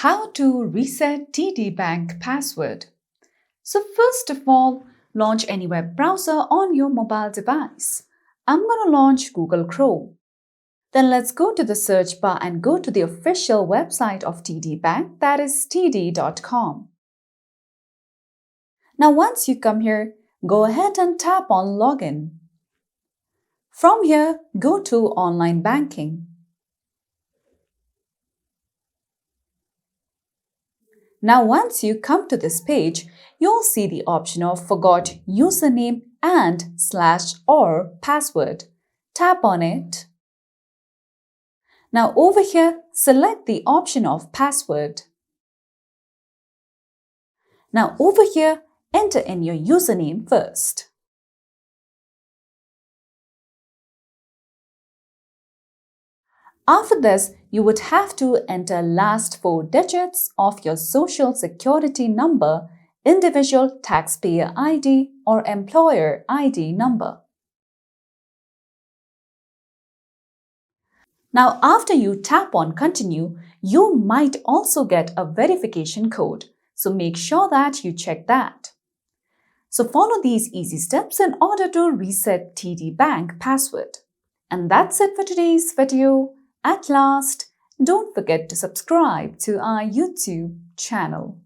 How to reset TD Bank password. So first of all, launch any web browser on your mobile device. I'm going to launch Google Chrome. Then let's go to the search bar and go to the official website of TD Bank, that is td.com. Now once you come here, go ahead and tap on Login. From here, go to Online Banking. Now once you come to this page, you'll see the option of Forgot Username and /or password. Tap on it. Now over here, select the option of Password. Now over here, enter in your username first. After this, you would have to enter last 4 digits of your Social Security number, individual taxpayer ID or employer ID number. Now after you tap on Continue, you might also get a verification code, so make sure that you check that. So follow these easy steps in order to reset TD Bank password. And that's it for today's video. At last, don't forget to subscribe to our YouTube channel.